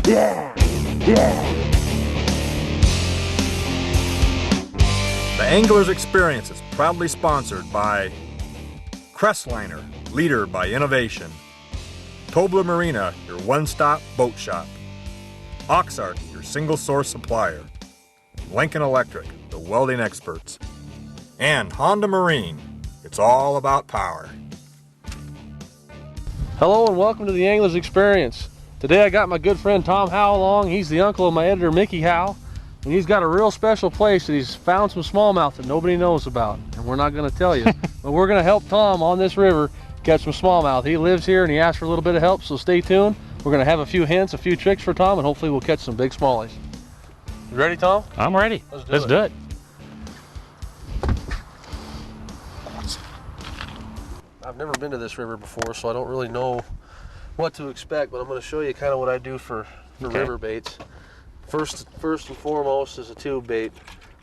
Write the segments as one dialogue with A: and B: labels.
A: Yeah, yeah.
B: The Angler's Experience is proudly sponsored by Crestliner, leader by innovation. Tobler Marina, your one-stop boat shop. Oxart, your single-source supplier. Lincoln Electric, the welding experts. And Honda Marine, it's all about power.
C: Hello and welcome to the Angler's Experience. Today I got my good friend Tom Howe along. He's the uncle of my editor Mickey Howe. And he's got a real special place that he's found some smallmouth that nobody knows about. And we're not going to tell you. But we're going to help Tom on this river catch some smallmouth. He lives here and he asked for a little bit of help, so stay tuned. We're going to have a few hints, a few tricks for Tom, and hopefully we'll catch some big smallies. You ready, Tom?
D: I'm ready. Let's do it.
C: I've never been to this river before, so I don't really know what to expect, but I'm going to show you kind of what I do for river baits. First and foremost is a tube bait.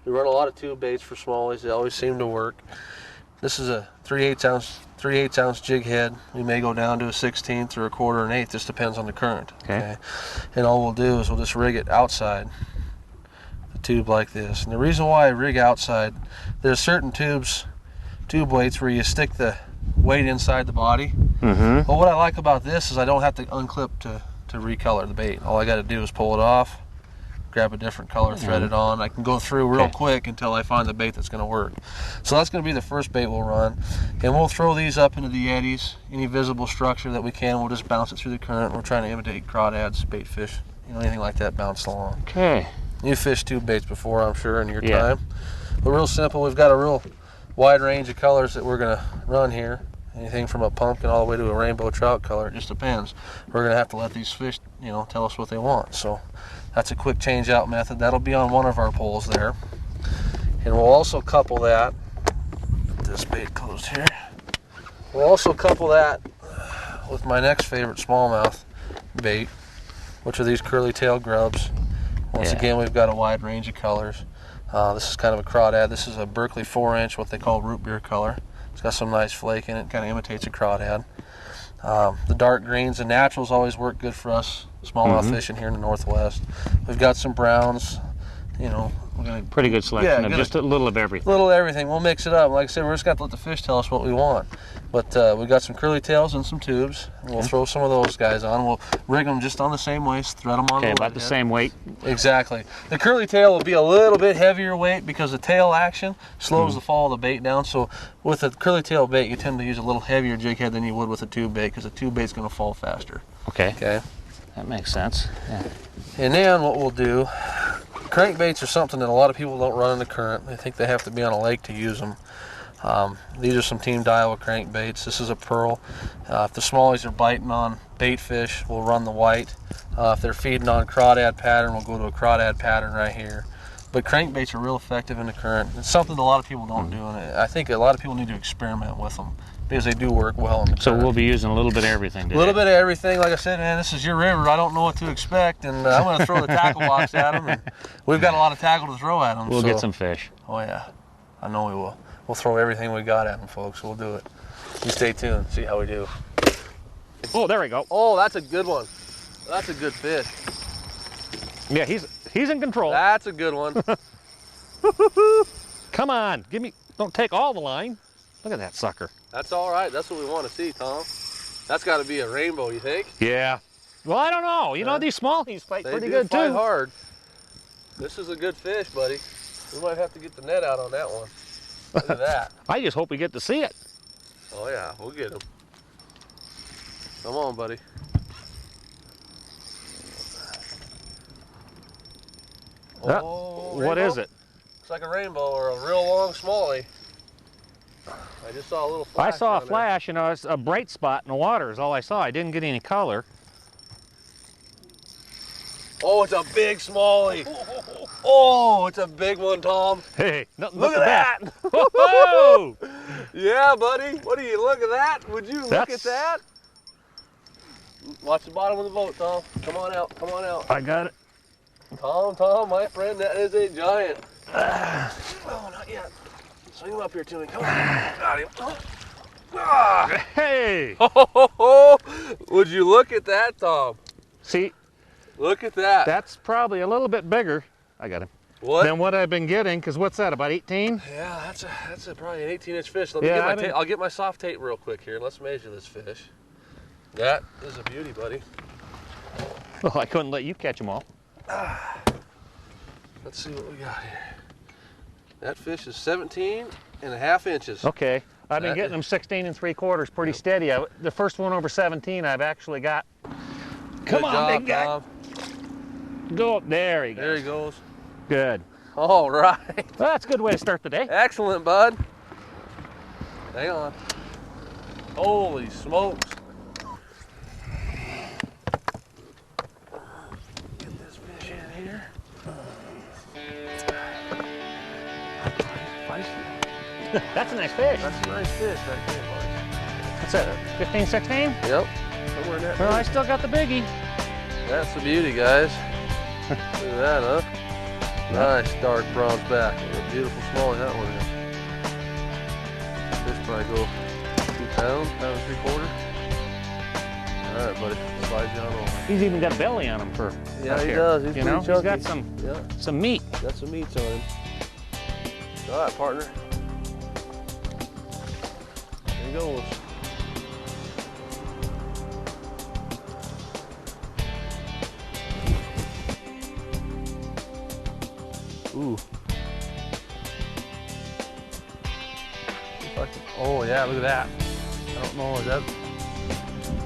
C: We run a lot of tube baits for smallies. They always seem to work. This is a 3/8 ounce jig head. We may go down to a 1/16 or a 1/4 and 1/8. Just depends on the current. Okay. And all we'll do is we'll just rig it outside the tube like this. And the reason why I rig outside, there's certain tube weights where you stick the weight inside the body. But what I like about this is I don't have to unclip to recolor the bait. All I got to do is pull it off, grab a different color, thread it on. I can go through real quick until I find the bait that's going to work. So that's going to be the first bait we'll run. And we'll throw these up into the eddies, any visible structure that we can. We'll just bounce it through the current. We're trying to imitate crawdads, bait fish, anything like that bounce along.
D: Okay.
C: You've fished tube baits before, I'm sure, in your time. But real simple. We've got a real wide range of colors that we're going to run here. Anything from a pumpkin all the way to a rainbow trout color. It just depends. We're going to have to let these fish, tell us what they want. So that's a quick change out method. That'll be on one of our poles there. And we'll also couple that, get this bait closed here. We'll also couple that with my next favorite smallmouth bait, which are these curly tail grubs. Once again, we've got a wide range of colors. This is kind of a crawdad. This is a Berkeley 4-inch, what they call root beer color. It's got some nice flake in it, kind of imitates a crawdad. The dark greens and naturals always work good for us smallmouth fishing here in the Northwest. We've got some browns, we're gonna
D: pretty good selection of just a little of everything.
C: Little of everything. We'll mix it up. Like I said, we're just got to let the fish tell us what we want. But we've got some curly tails and some tubes. And we'll throw some of those guys on. We'll rig them just on the same way, thread them on the
D: about the same weight.
C: Exactly. The curly tail will be a little bit heavier weight because the tail action slows the fall of the bait down. So with a curly tail bait, you tend to use a little heavier jig head than you would with a tube bait because the tube bait's going to fall faster.
D: Okay.
C: Okay.
D: That makes sense. Yeah.
C: And then what we'll do, crankbaits are something that a lot of people don't run in the current. They think they have to be on a lake to use them. These are some Team Daiwa crankbaits. This is a pearl. If the smallies are biting on bait fish, we'll run the white. If they're feeding on crawdad pattern, we'll go to a crawdad pattern right here. But crankbaits are real effective in the current. It's something that a lot of people don't do, and I think a lot of people need to experiment with them because they do work well in the current.
D: So we'll be using a little bit of everything today.
C: A little bit of everything. Like I said, man, this is your river. I don't know what to expect, and I'm going to throw the tackle box at them. And we've got a lot of tackle to throw at them.
D: We'll get some fish.
C: Oh yeah, I know we will. We'll throw everything we got at them, folks. We'll do it. You stay tuned. See how we do.
D: Oh, there we go.
C: Oh, that's a good one. That's a good fish.
D: Yeah, he's in control.
C: That's a good one.
D: Come on, don't take all the line. Look at that sucker.
C: That's all right. That's what we want to see, Tom. That's got to be a rainbow, you think?
D: Yeah. Well, I don't know. You know, these smallies fight pretty good
C: too. They
D: too.
C: hard. This is a good fish, buddy. We might have to get the net out on that one. Look at that.
D: I just hope we get to see it.
C: Oh yeah, we'll get him. Come on, buddy. Oh,
D: what is it?
C: Looks like a rainbow or a real long smallie. I just saw a little flash.
D: I saw a flash, it's a bright spot in the water is all I saw. I didn't get any color.
C: Oh, it's a big smallie. Oh, it's a big one, Tom.
D: Hey,
C: look at that.
D: Whoa!
C: Yeah, buddy. What do you look at that? Would you look at that? Watch the bottom of the boat, Tom. Come on out. Come on out.
D: I got it.
C: Tom, my friend, that is a giant. Oh, not yet. Swing him up here to me. Come on. Got him.
D: Hey!
C: Would you look at that, Tom?
D: See,
C: Look at that.
D: That's probably a little bit bigger. I got him.
C: What?
D: Than what I've been getting, because what's that, about 18?
C: Yeah, that's probably an 18-inch fish. Let me
D: Yeah,
C: get my
D: I mean-
C: I'll get my soft tape real quick here and let's measure this fish. That is a beauty, buddy.
D: Well, I couldn't let you catch them all.
C: Let's see what we got here. That fish is 17.5 inches.
D: Okay. I've been
C: That
D: getting them 16 3/4 pretty steady. The first one over 17 I've actually got. Come
C: Good
D: on,
C: job,
D: big guy.
C: Tom.
D: Go up. There he goes.
C: There he goes.
D: Good.
C: All right.
D: Well, that's a good way to start the day.
C: Excellent, bud. Hang on. Holy smokes. Get this fish in here.
D: That's a nice fish.
C: That's a nice fish right there, buddy.
D: What's that, 15, 16?
C: Yep. Somewhere in that
D: Well, I
C: range.
D: still got the biggie.
C: That's the beauty, guys. Look at that, huh? Nice dark bronze back. What a beautiful smallie that one is. Fish probably go 2 pounds, pound and 3/4. All right, buddy. Slide you on over.
D: He's even got belly on him for
C: Yeah,
D: up
C: he
D: here.
C: does. He's
D: You know,
C: pretty
D: he's got
C: chunky.
D: some meat.
C: Got some meats on him. All right, partner. There he goes. Ooh. Oh yeah, look at that. I don't know,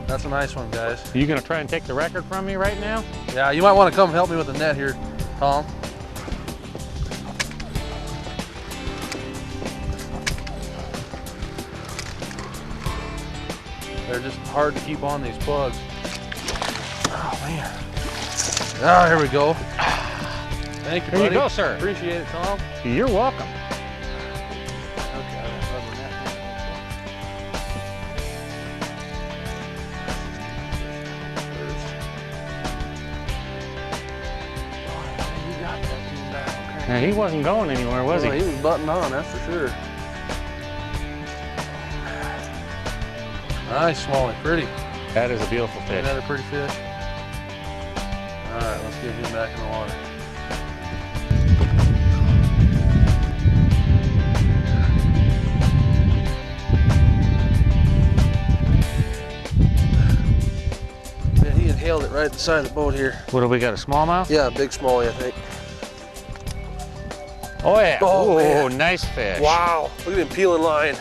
C: that's a nice one, guys.
D: Are you gonna try and take the record from me right now?
C: Yeah, you might want to come help me with the net here, Tom. They're just hard to keep on these plugs. Oh man. Oh, here we go. Thank you, buddy.
D: Here you go, sir.
C: Appreciate it, Tom.
D: You're welcome.
C: Okay, that rubber net. You got that dude back, okay.
D: Now, he wasn't going anywhere, was
C: Well,
D: he?
C: he was buttoned on, that's for sure. Nice, smallie, pretty.
D: That is a beautiful fish.
C: Another pretty fish. All right, let's get him back in the water. Man, he inhaled it right at the side of the boat here.
D: What do we got, a smallmouth?
C: Yeah, a big smallie, I think.
D: Oh yeah.
C: Oh,
D: Oh,
C: man.
D: nice fish.
C: Wow, look at him peeling line.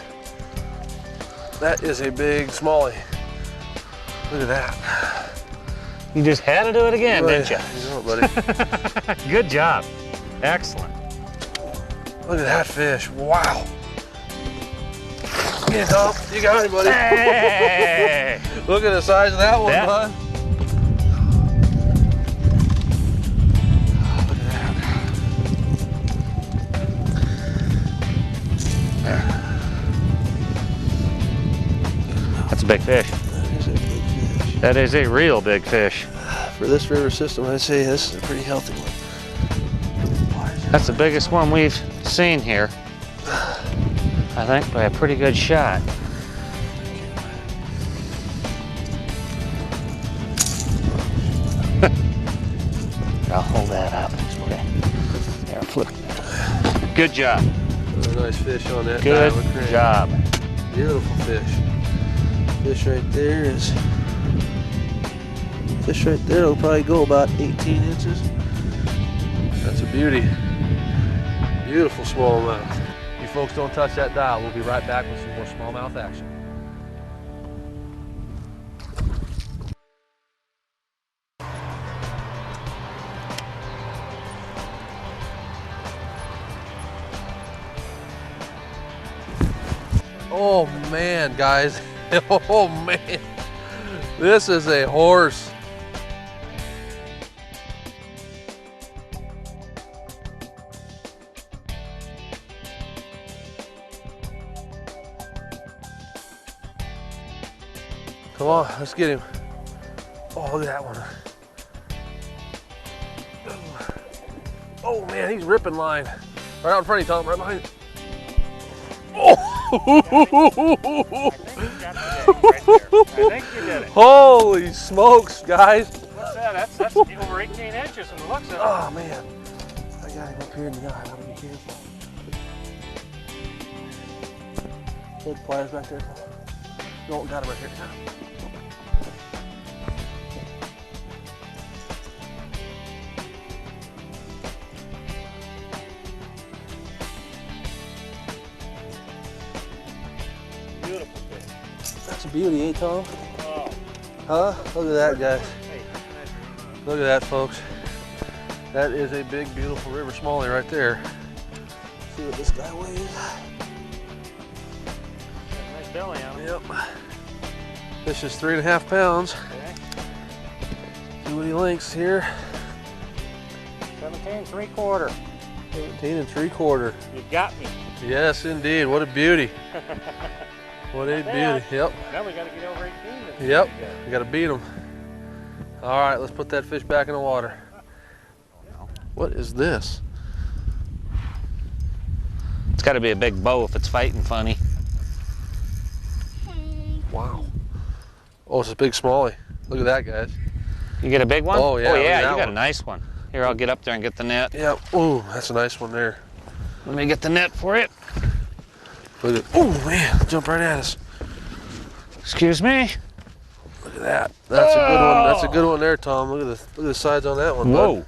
C: That is a big smallie. Look at that.
D: You just had to do it again,
C: Right.
D: didn't you?
C: You know it, buddy.
D: Good job. Excellent.
C: Look at that fish. Wow. Get it, Tom. You got him, buddy.
D: Hey!
C: Look at the size of that one,
D: That-
C: bud. Look at
D: That's a big fish.
C: that. That is a big fish.
D: That is a real big fish.
C: For this river system, I'd say this is a pretty healthy one.
D: That's the biggest one we've seen here. I think by a pretty good shot. I'll hold that up. Okay. There, flip. Good job.
C: Another nice fish on that.
D: Good
C: diamond crank.
D: job.
C: Beautiful fish. Fish right there is. Fish right there will probably go about 18 inches. That's a beauty. Beautiful smallmouth. You folks don't touch that dial. We'll be right back with some more smallmouth action. Oh man, guys. Oh man. This is a horse. Come on, let's get him. Oh, look at that one. Oh man, he's ripping line. Right out in front of you, Tom, right behind you.
D: I think you did it.
C: Holy smokes, guys.
D: What's that? That's That's over 18 inches from the looks of it.
C: Oh man, I got him up here in the eye. I gotta be careful. Hold the pliers back there. No, got him right here.
D: Beautiful fish.
C: That's a beauty, ain't Tom?
D: Oh.
C: Huh? Look at that, guys. Look at that, folks. That is a big, beautiful river smallie right there. See what this guy weighs.
D: Nice belly on him.
C: Yep. Fish is 3.5 pounds.
D: Okay.
C: See what he links here.
D: 17 3/4.
C: 17 3/4.
D: You got me.
C: Yes, indeed. What a beauty. What a beauty. Yep.
D: Now we got to get over 18.
C: Yep. We got to beat him. All right, let's put that fish back in the water. What is this?
D: It's got to be a big bow if it's fighting funny.
C: Wow. Oh, it's a big smallie. Look at that, guys.
D: You get a big one?
C: Oh, yeah,
D: Oh,
C: look at
D: yeah,
C: that
D: you got
C: one.
D: a nice one. Here, I'll get up there and get the net.
C: Yep. Ooh, that's a nice one there.
D: Let me get the net for it.
C: Look at, oh man, jump right at us.
D: Excuse me?
C: Look at that. That's a good one. That's a good one there, Tom. Look at the sides on that one.
D: Whoa.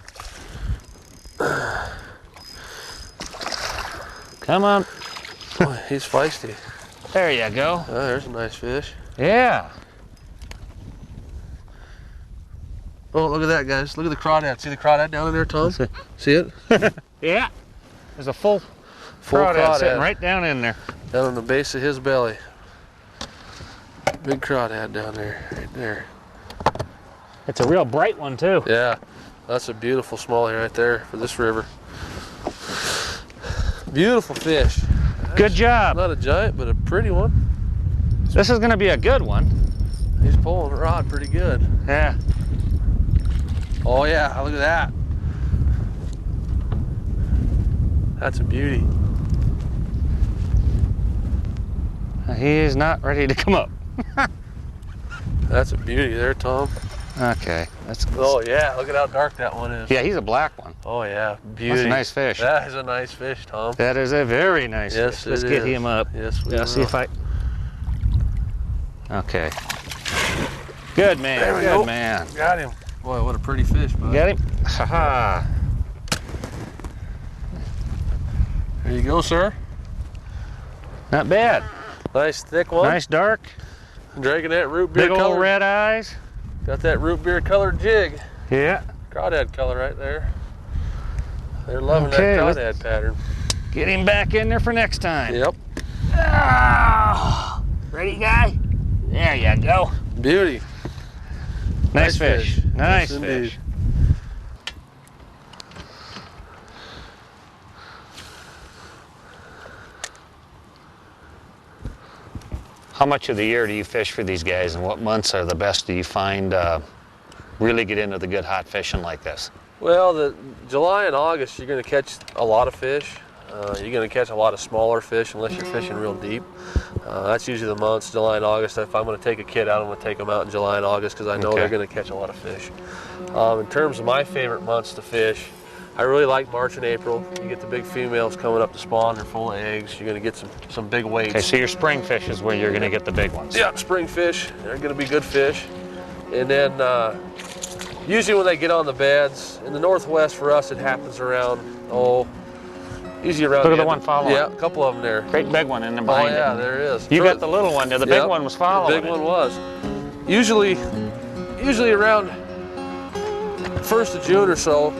D: Come on.
C: Boy, he's feisty.
D: There you go.
C: Oh, there's a nice fish.
D: Yeah.
C: Oh, look at that, guys. Look at the crawdad. See the crawdad down in there, Tom? See it?
D: Yeah. There's a full crawdad sitting right down in there.
C: Down on the base of his belly. Big crawdad down there, right there.
D: It's a real bright one, too.
C: Yeah, that's a beautiful smallie right there for this river. Beautiful fish.
D: Good job.
C: Not a giant, but a pretty one.
D: This is going to be a good one.
C: He's pulling the rod pretty good.
D: Yeah.
C: Oh yeah, look at that. That's a beauty.
D: He is not ready to come up.
C: That's a beauty there, Tom.
D: Okay. That's.
C: Oh yeah, look at how dark that one is.
D: Yeah, he's a black one.
C: Oh yeah, beauty.
D: That's a nice fish.
C: That is a nice fish, Tom.
D: That is a very nice
C: Yes,
D: fish. Let's
C: it
D: get
C: is.
D: him up.
C: Yes, we
D: Yeah,
C: will.
D: see if I. Okay. Good man.
C: There we
D: Good
C: go.
D: man.
C: Got him. Boy, what a pretty fish, bud.
D: Got him? Ha-ha.
C: There you go, sir.
D: Not bad.
C: Nice thick one.
D: Nice dark.
C: Dragging that root beer
D: Big
C: color.
D: old red eyes.
C: Got that root beer colored jig.
D: Yeah.
C: Crawdad color right there. They're loving
D: Okay,
C: that
D: let's-
C: crawdad pattern.
D: Get him back in there for next time.
C: Yep.
D: Ah, ready, guy? There you go.
C: Beauty.
D: Nice fish. Nice
C: Yes,
D: fish.
C: indeed.
D: How much of the year do you fish for these guys, and what months are the best do you find really get into the good hot fishing like this?
C: Well, the July and August, you're going to catch a lot of fish. You're going to catch a lot of smaller fish unless you're fishing real deep. That's usually the months, July and August. If I'm going to take a kid out, I'm going to take them out in July and August because I know
D: Okay.
C: they're going to catch a lot of fish. In terms of my favorite months to fish, I really like March and April. You get the big females coming up to spawn. They're full of eggs. You're going to get some big weights.
D: Okay, so your spring fish is where you're going to get the big ones.
C: Yeah, spring fish. They're going to be good fish. And then usually when they get on the beds, in the Northwest for us, it happens around, usually around
D: Look at the
C: end
D: one
C: of-
D: following.
C: Yeah, a couple of them there.
D: Great big one in there
C: Oh
D: behind
C: yeah,
D: it.
C: there is.
D: You got the little one there. The big
C: Yep,
D: one was following
C: The big
D: it.
C: one was. Usually around 1st of June or so,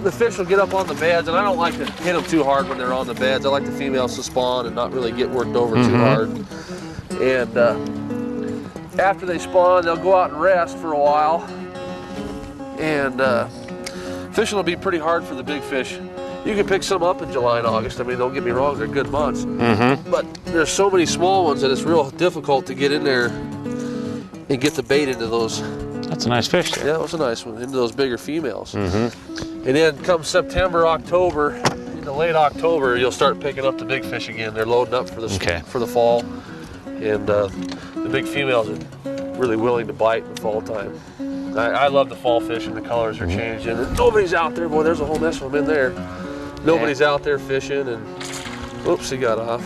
C: the fish will get up on the beds, and I don't like to hit them too hard when they're on the beds. I like the females to spawn and not really get worked over too hard. And after they spawn, they'll go out and rest for a while. And fishing will be pretty hard for the big fish. You can pick some up in July and August. I mean, don't get me wrong, they're good months. But there's so many small ones that it's real difficult to get in there and get the bait into those.
D: That's a nice fish there.
C: Yeah, that was a nice one, into those bigger females. And then come September, October, into late October, you'll start picking up the big fish again. They're loading up for the fall. And the big females are really willing to bite in the fall time. I love the fall fishing. The colors are changing. Nobody's out there. Boy, there's a whole mess of them in there. Nobody's out there fishing, and oops, he got off.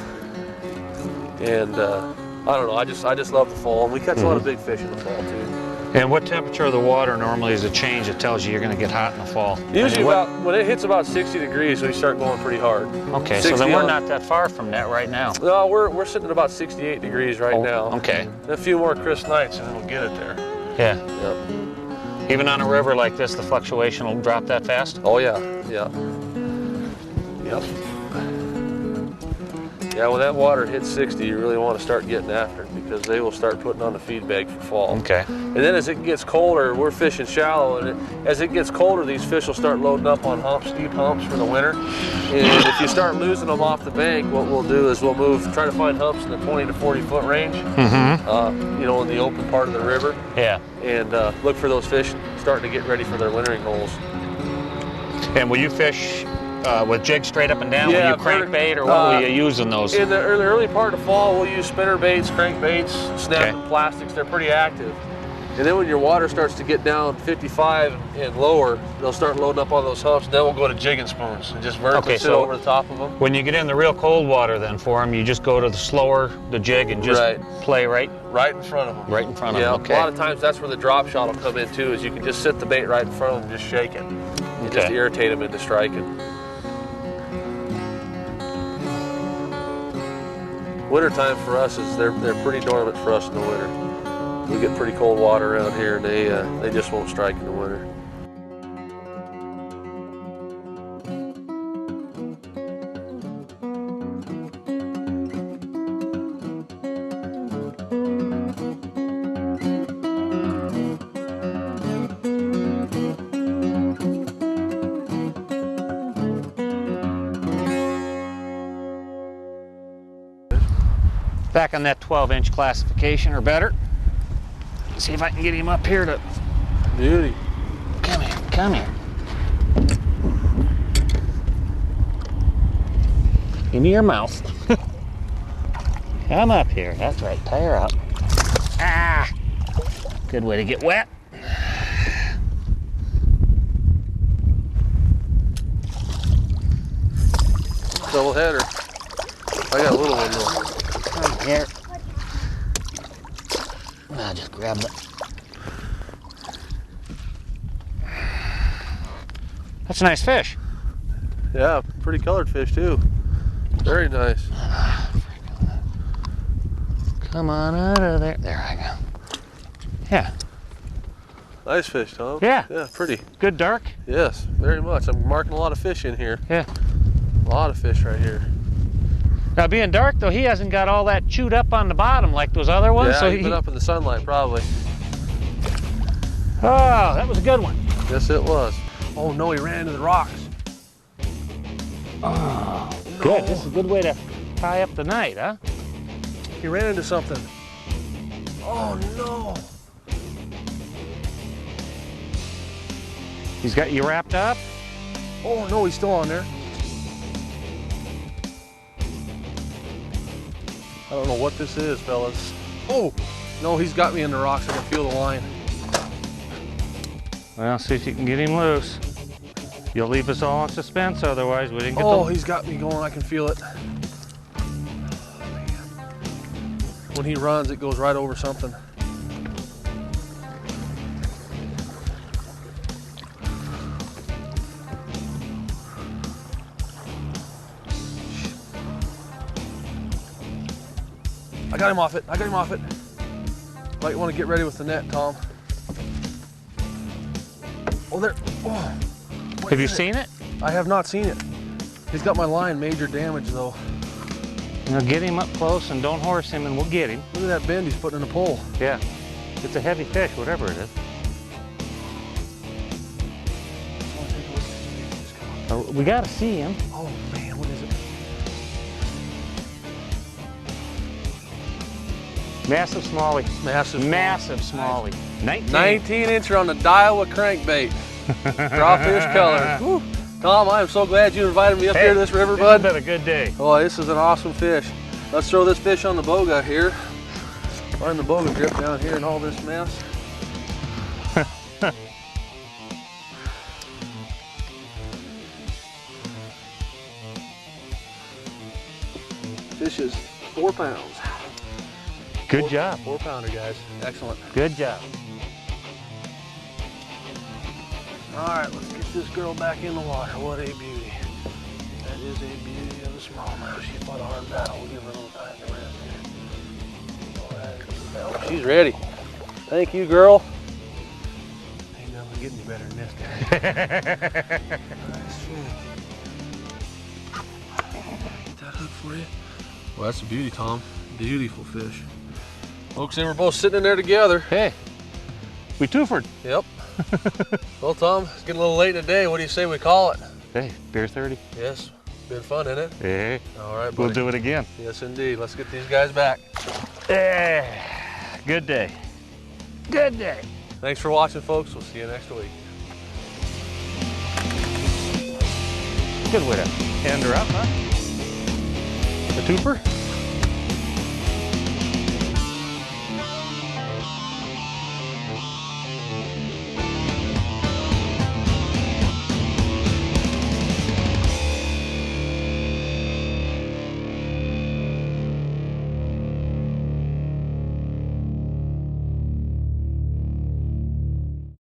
C: And I don't know. I just love the fall, and we catch a lot of big fish in the fall too.
D: And what temperature of the water normally is a change that tells you you're going to get hot in the fall?
C: Usually when it hits about 60 degrees, we start going pretty hard.
D: Okay, so then we're not that far from that right now.
C: No, we're sitting at about 68 degrees right now.
D: Okay.
C: A few more crisp nights and it'll get it there.
D: Yeah.
C: Yep.
D: Even on a river like this, the fluctuation will drop that fast?
C: Oh yeah, yeah. Yep. Yeah, when that water hits 60, you really want to start getting after it because they will start putting on the feed bag for fall.
D: Okay.
C: And then as it gets colder, we're fishing shallow, and as it gets colder, these fish will start loading up on humps, steep humps for the winter. And if you start losing them off the bank, what we'll do is we'll try to find humps in the 20 to 40 foot range, you know, in the open part of the river.
D: Yeah.
C: And look for those fish starting to get ready for their wintering holes.
D: And will you fish with jigs straight up and down?
C: Yeah,
D: will you crankbait, or what will you use in those?
C: In the early part of fall, we'll use spinner baits, crankbaits, snapping plastics. They're pretty active. And then when your water starts to get down 55 and lower, they'll start loading up on those humps. Then we'll go to jigging spoons and just vertically sit over the top of them.
D: When you get in the real cold water then for them, you just go to the jig and just play right
C: in front of them.
D: Right in front of
C: them,
D: okay.
C: A lot of times that's where the drop shot will come in too, is you can just sit the bait right in front of them and just shake it. And just irritate them into striking. Wintertime for us is they're pretty dormant for us in the winter. We get pretty cold water around here, and they just won't strike in the winter.
D: Back on that 12-inch classification or better. See if I can get him up here to...
C: Beauty.
D: Come here, come here. Give me your mouth. Come up here, that's right, tie her up. Ah! Good way to get wet.
C: Double header. I got a little one though.
D: Come here. I'll just grab it. That's a nice fish.
C: Yeah, pretty colored fish too. Very nice.
D: Come on out of there. There I go. Yeah.
C: Nice fish, Tom.
D: Yeah.
C: Yeah, pretty.
D: Good dark?
C: Yes, very much. I'm marking a lot of fish in here.
D: Yeah.
C: A lot of fish right here.
D: Now being dark though, he hasn't got all that chewed up on the bottom like those other ones.
C: Yeah,
D: so
C: he's been up in the sunlight probably.
D: Oh, that was a good one.
C: Yes, it was. Oh no, he ran into the rocks.
D: Oh, no. Good. This is a good way to tie up the night, huh?
C: He ran into something. Oh no.
D: He's got you wrapped up?
C: Oh no, he's still on there. I don't know what this is, fellas. Oh, no, he's got me in the rocks. I can feel the line.
D: Well, see if you can get him loose. You'll leave us all in suspense, otherwise we didn't get
C: he's got me going. I can feel it. Oh, man. When he runs, it goes right over something. I got him off it. I got him off it. Might want to get ready with the net, Tom. Oh, there. Oh.
D: Have you seen it?
C: I have not seen it. He's got my line major damage, though.
D: Now get him up close and don't horse him and we'll get him.
C: Look at that bend he's putting in the pole.
D: Yeah. It's a heavy fish, whatever it is. We gotta see him.
C: Oh, man, what is it?
D: Massive smallie.
C: Massive
D: smallie.
C: 19-incher on the Daiwa crankbait. Crawfish color. Woo. Tom, I am so glad you invited me up here to this river, bud.
D: It's been a good day.
C: Oh, this is an awesome fish. Let's throw this fish on the boga here. Find the boga grip down here in all this mess. Fish is 4 pounds.
D: Good job.
C: 4 pounder, guys. Excellent.
D: Good job.
C: All right, let's get this girl back in the water. What a beauty. That is a beauty of a smallmouth. She fought a hard battle. We'll give her a little time to rest here. All right. She's ready. Thank you, girl. Ain't nothing getting any better than this guy. Nice fish. Get that hook for you. Well, that's a beauty, Tom. Beautiful fish. Folks, they were both sitting in there together.
D: Hey, we twofered.
C: Yep. Well, Tom, it's getting a little late in the day. What do you say we call it?
D: Hey, beer 30.
C: Yes. Been fun, isn't it?
D: Hey,
C: All right, buddy.
D: we'll do it again.
C: Yes, indeed. Let's get these guys back.
D: Hey, good day. Good day.
C: Thanks for watching, folks. We'll see you next week.
D: Good way to end her up, huh?
C: The twofer?